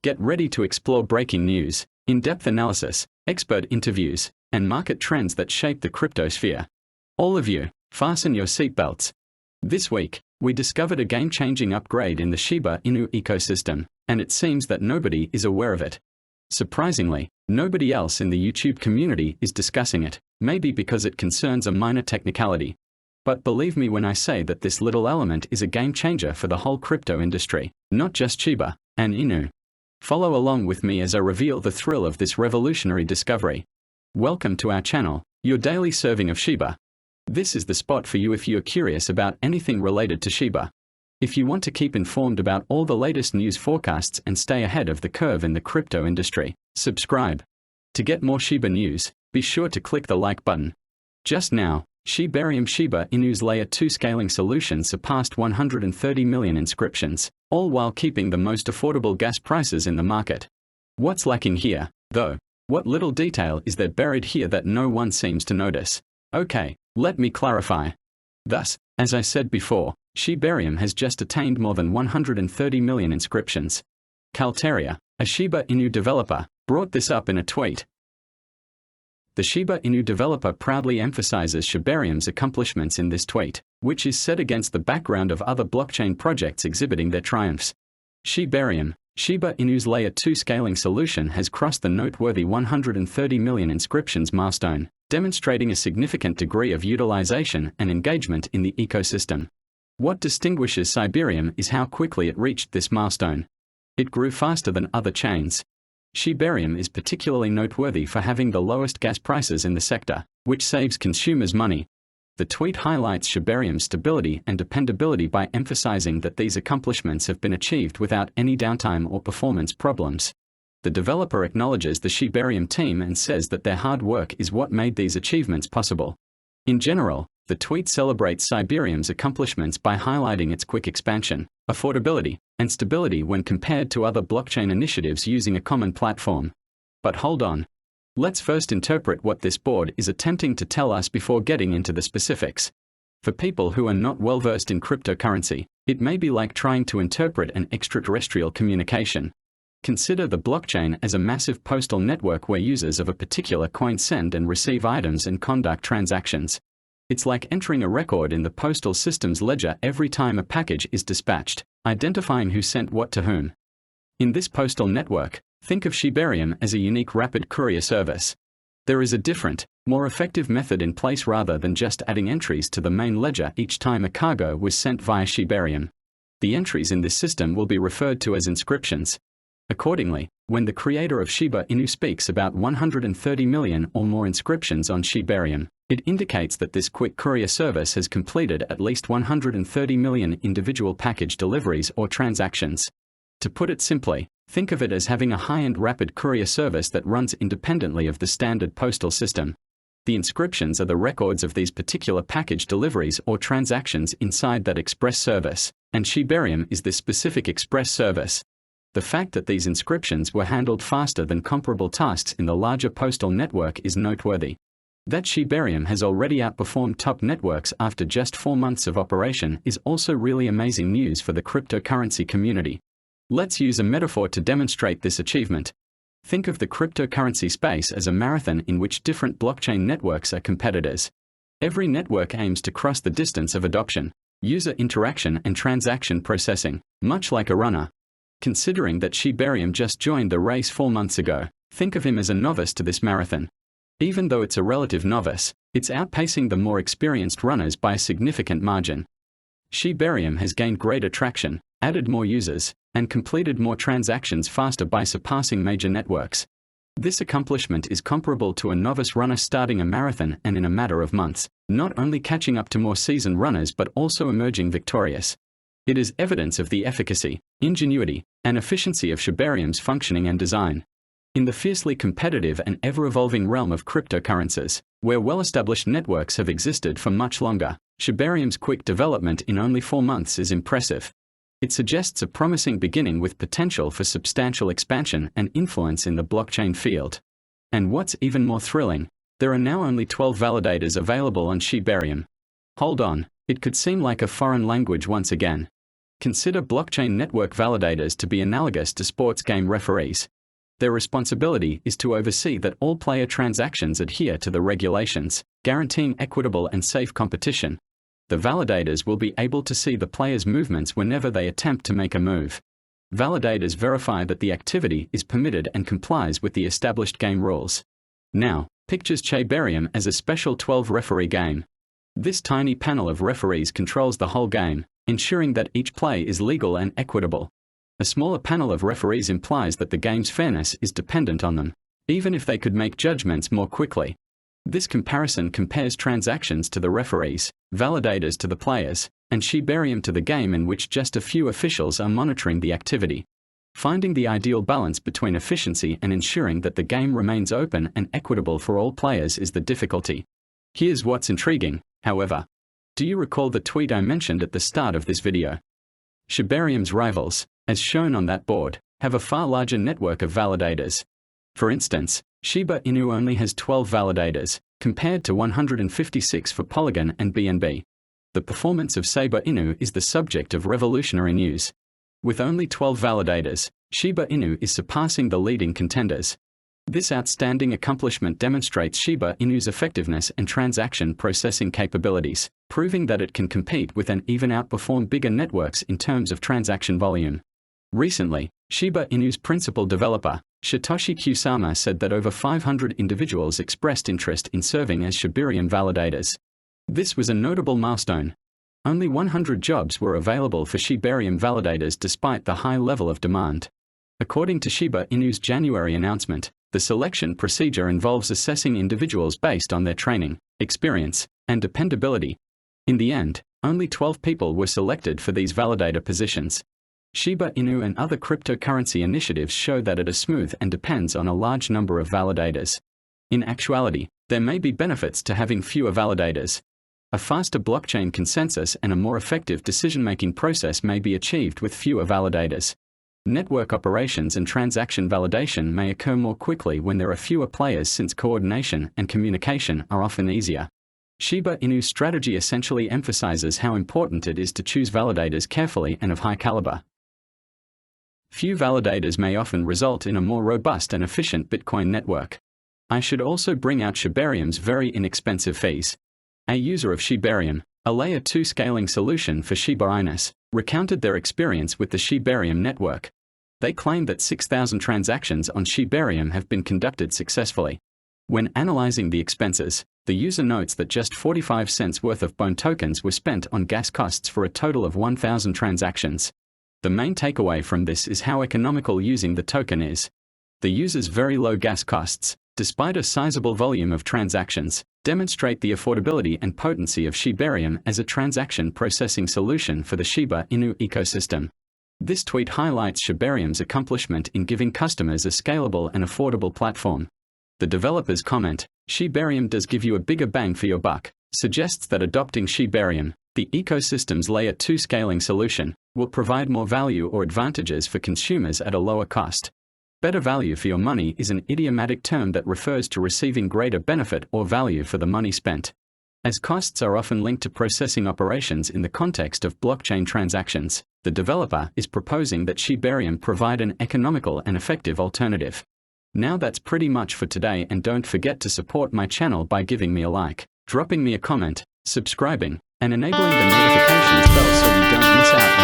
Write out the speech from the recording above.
Get ready to explore breaking news, in-depth analysis, expert interviews, and market trends that shape the cryptosphere. All of you, fasten your seatbelts. This week, we discovered a game-changing upgrade in the Shiba Inu ecosystem, and it seems that nobody is aware of it. Surprisingly, nobody else in the YouTube community is discussing it, maybe because it concerns a minor technicality. But believe me when I say that this little element is a game-changer for the whole crypto industry, not just Shiba and Inu. Follow along with me as I reveal the thrill of this revolutionary discovery. Welcome to our channel, your daily serving of Shiba. This is the spot for you if you're curious about anything related to Shiba. If you want to keep informed about all the latest news forecasts and stay ahead of the curve in the crypto industry, subscribe. To get more Shiba news, be sure to click the like button. Just now, Shiba Inu's Layer 2 scaling solution surpassed 130 million inscriptions, all while keeping the most affordable gas prices in the market. What's lacking here, though? What little detail is there buried here that no one seems to notice? Okay, let me clarify. Thus, as I said before, Shiba has just attained more than 130 million inscriptions. Calteria, a Shiba Inu developer, brought this up in a tweet. The Shiba Inu developer proudly emphasizes Shibarium's accomplishments in this tweet, which is set against the background of other blockchain projects exhibiting their triumphs. Shiba Inu's Layer 2 scaling solution has crossed the noteworthy 130 million inscriptions milestone, demonstrating a significant degree of utilization and engagement in the ecosystem. What distinguishes Shibarium is how quickly it reached this milestone. It grew faster than other chains. Shibarium is particularly noteworthy for having the lowest gas prices in the sector, which saves consumers money. The tweet highlights Shibarium's stability and dependability by emphasizing that these accomplishments have been achieved without any downtime or performance problems. The developer acknowledges the Shibarium team and says that their hard work is what made these achievements possible. In general, the tweet celebrates Shibarium's accomplishments by highlighting its quick expansion, affordability, and stability when compared to other blockchain initiatives using a common platform. But hold on. Let's first interpret what this board is attempting to tell us before getting into the specifics. For people who are not well versed in cryptocurrency, it may be like trying to interpret an extraterrestrial communication. Consider the blockchain as a massive postal network where users of a particular coin send and receive items and conduct transactions. It's like entering a record in the postal system's ledger every time a package is dispatched, identifying who sent what to whom. In this postal network, think of Shibarium as a unique rapid courier service. There is a different, more effective method in place rather than just adding entries to the main ledger each time a cargo was sent via Shibarium. The entries in this system will be referred to as inscriptions. Accordingly, when the creator of Shiba Inu speaks about 130 million or more inscriptions on Shibarium, it indicates that this quick courier service has completed at least 130 million individual package deliveries or transactions. To put it simply, think of it as having a high-end rapid courier service that runs independently of the standard postal system. The inscriptions are the records of these particular package deliveries or transactions inside that express service, and Shibarium is this specific express service. The fact that these inscriptions were handled faster than comparable tasks in the larger postal network is noteworthy. That Shibarium has already outperformed top networks after just 4 months of operation is also really amazing news for the cryptocurrency community. Let's use a metaphor to demonstrate this achievement. Think of the cryptocurrency space as a marathon in which different blockchain networks are competitors. Every network aims to cross the distance of adoption, user interaction and transaction processing, much like a runner. Considering that Shibarium just joined the race 4 months ago, think of him as a novice to this marathon. Even though it's a relative novice, it's outpacing the more experienced runners by a significant margin. Shibarium has gained greater traction, added more users, and completed more transactions faster by surpassing major networks. This accomplishment is comparable to a novice runner starting a marathon and in a matter of months, not only catching up to more seasoned runners but also emerging victorious. It is evidence of the efficacy, ingenuity, and efficiency of Shibarium's functioning and design. In the fiercely competitive and ever-evolving realm of cryptocurrencies, where well-established networks have existed for much longer, Shibarium's quick development in only 4 months is impressive. It suggests a promising beginning with potential for substantial expansion and influence in the blockchain field. And what's even more thrilling, there are now only 12 validators available on Shibarium. Hold on, it could seem like a foreign language once again. Consider blockchain network validators to be analogous to sports game referees. Their responsibility is to oversee that all player transactions adhere to the regulations, guaranteeing equitable and safe competition. The validators will be able to see the players' movements whenever they attempt to make a move. Validators verify that the activity is permitted and complies with the established game rules. Now, pictures Shibarium as a special 12-referee game. This tiny panel of referees controls the whole game, ensuring that each play is legal and equitable. A smaller panel of referees implies that the game's fairness is dependent on them, even if they could make judgments more quickly. This comparison compares transactions to the referees, validators to the players, and Shibarium to the game in which just a few officials are monitoring the activity. Finding the ideal balance between efficiency and ensuring that the game remains open and equitable for all players is the difficulty. Here's what's intriguing, however. Do you recall the tweet I mentioned at the start of this video? Shibarium's rivals, as shown on that board, have a far larger network of validators. For instance, Shiba Inu only has 12 validators, compared to 156 for Polygon and BNB. The performance of Shiba Inu is the subject of revolutionary news. With only 12 validators, Shiba Inu is surpassing the leading contenders. This outstanding accomplishment demonstrates Shiba Inu's effectiveness and transaction processing capabilities, proving that it can compete with and even outperform bigger networks in terms of transaction volume. Recently, Shiba Inu's principal developer, Satoshi Kusama, said that over 500 individuals expressed interest in serving as Shibarium validators. This was a notable milestone. Only 100 jobs were available for Shibarium validators despite the high level of demand. According to Shiba Inu's January announcement, the selection procedure involves assessing individuals based on their training, experience, and dependability. In the end, only 12 people were selected for these validator positions. Shiba Inu and other cryptocurrency initiatives show that it is smooth and depends on a large number of validators. In actuality, there may be benefits to having fewer validators. A faster blockchain consensus and a more effective decision-making process may be achieved with fewer validators. Network operations and transaction validation may occur more quickly when there are fewer players, since coordination and communication are often easier. Shiba Inu's strategy essentially emphasizes how important it is to choose validators carefully and of high caliber. Few validators may often result in a more robust and efficient Bitcoin network. I should also bring out Shibarium's very inexpensive fees. A user of Shibarium, a Layer 2 scaling solution for Shiba Inus, recounted their experience with the Shibarium network. They claim that 6,000 transactions on Shibarium have been conducted successfully. When analyzing the expenses, the user notes that just 45 cents worth of BONE tokens were spent on gas costs for a total of 1,000 transactions. The main takeaway from this is how economical using the token is. The user's very low gas costs, despite a sizable volume of transactions, demonstrate the affordability and potency of Shibarium as a transaction processing solution for the Shiba Inu ecosystem. This tweet highlights Shibarium's accomplishment in giving customers a scalable and affordable platform. The developer's comment, "Shibarium does give you a bigger bang for your buck," suggests that adopting Shibarium, the ecosystem's Layer 2 scaling solution, will provide more value or advantages for consumers at a lower cost. Better value for your money is an idiomatic term that refers to receiving greater benefit or value for the money spent. As costs are often linked to processing operations in the context of blockchain transactions, the developer is proposing that Shibarium provide an economical and effective alternative. Now that's pretty much for today, and don't forget to support my channel by giving me a like, dropping me a comment, subscribing, and enabling the notifications bell so you don't miss out